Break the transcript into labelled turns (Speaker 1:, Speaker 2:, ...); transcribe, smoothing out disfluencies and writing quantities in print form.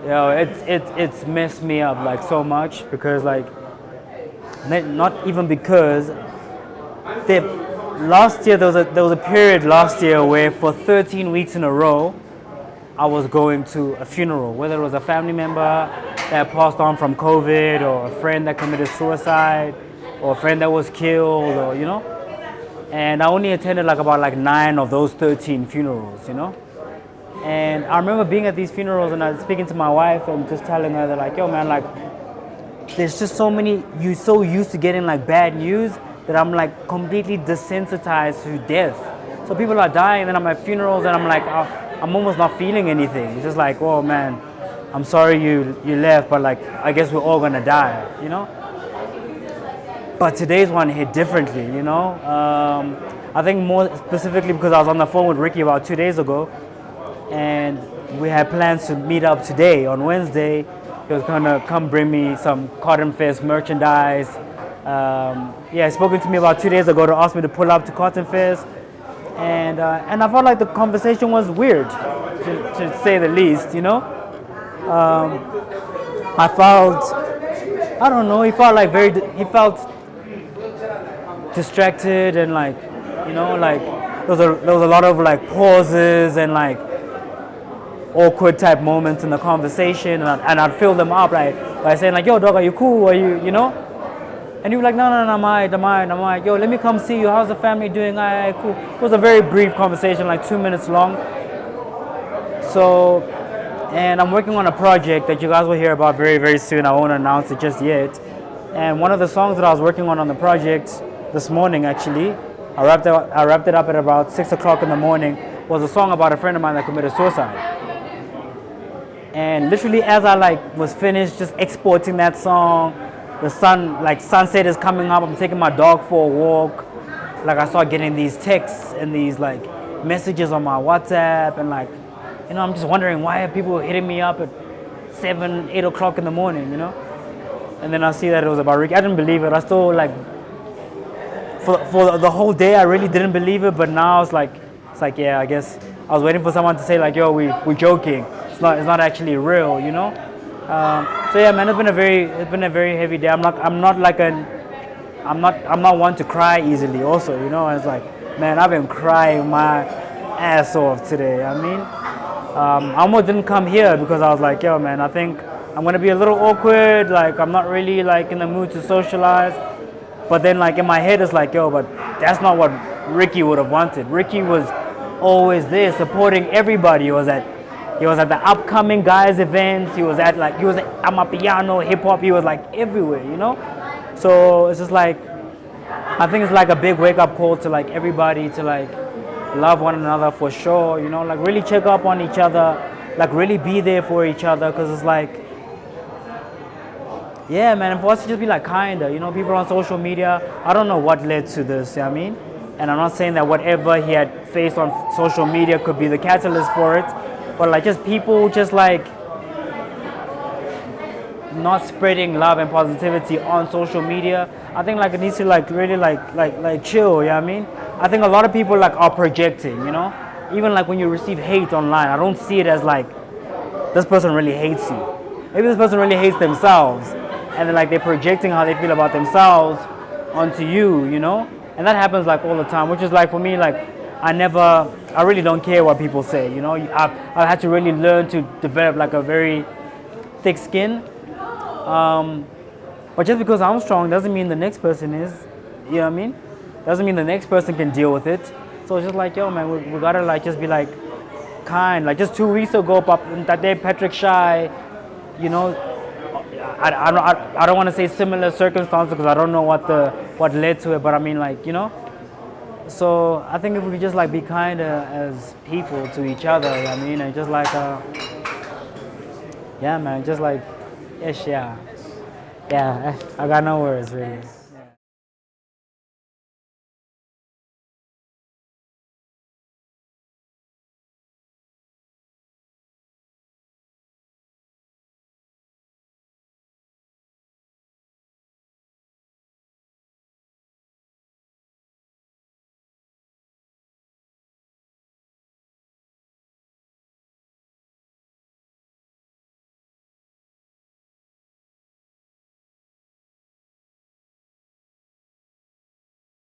Speaker 1: It's messed me up like so much because like not even because they last year there was a period last year where for 13 weeks in a row I was going to a funeral, whether it was a family member that passed on from COVID or a friend that committed suicide or a friend that was killed or and I only attended like about like 9 of those 13 funerals, and I remember being at these funerals and I was speaking to my wife and just telling her that like, yo man, like there's just so many, you're so used to getting like bad news that I'm like completely desensitized to death. So people are dying and then I'm at funerals and I'm like, I'm almost not feeling anything. It's just like, oh man, I'm sorry you left, but like I guess we're all gonna die, But today's one hit differently, I think more specifically because I was on the phone with Ricky about 2 days ago, and we had plans to meet up today on Wednesday. He was gonna come bring me some Cotton Fest merchandise. He spoke to me about 2 days ago to ask me to pull up to Cotton Fest, and I felt like the conversation was weird, to say the least, I felt, I don't know, he felt distracted and like, like there was a lot of like pauses and like awkward type moments in the conversation, and I'd fill them up by saying like, yo dog, are you cool? Are you, And he was like, no, I'm alright. Yo, let me come see you. How's the family doing? Alright, cool. It was a very brief conversation, like 2 minutes long. So, and I'm working on a project that you guys will hear about very, very soon. I won't announce it just yet. And one of the songs that I was working on the project this morning, actually, I wrapped it up at about 6 o'clock in the morning, was a song about a friend of mine that committed suicide. And literally as I like was finished just exporting that song, the sunset is coming up, I'm taking my dog for a walk. Like I start getting these texts and these like messages on my WhatsApp, and like, I'm just wondering why are people hitting me up at 7, 8 o'clock in the morning, And then I see that it was about Ricky. I didn't believe it. I still like, for the whole day I really didn't believe it, but now it's like yeah, I guess I was waiting for someone to say like, yo, we're joking. It's not actually real, So yeah, man, it's been a very heavy day. I'm not one to cry easily. Also, it's like, man, I've been crying my ass off today. I almost didn't come here because I was like, yo, man, I think I'm gonna be a little awkward. Like, I'm not really like in the mood to socialize. But then, like in my head, it's like, yo, but that's not what Ricky would have wanted. Ricky was always there, supporting everybody. He was at the upcoming guys events. He was at Amapiano, hip hop. He was like everywhere, So it's just like, I think it's like a big wake up call to like everybody to like love one another for sure, like really check up on each other, like really be there for each other, because it's like, yeah, man, and for us to just be like kinder, people on social media, I don't know what led to this, and I'm not saying that whatever he had faced on social media could be the catalyst for it, but like just people just like not spreading love and positivity on social media. I think like it needs to like really like chill, I think a lot of people like are projecting, even like when you receive hate online, I don't see it as like this person really hates you. Maybe this person really hates themselves, and then like they're projecting how they feel about themselves onto you, and that happens like all the time, which is like for me, like I really don't care what people say, I've had to really learn to develop like a very thick skin, but just because I'm strong doesn't mean the next person is, doesn't mean the next person can deal with it. So it's just like, yo man, we gotta like just be like kind. Like just 2 weeks ago, that day Patrick Shy, I don't want to say similar circumstances because I don't know what led to it, but I mean like, so I think if we could just like be kinder as people to each other, and just like, yeah man, just like, yeah, I got no words really.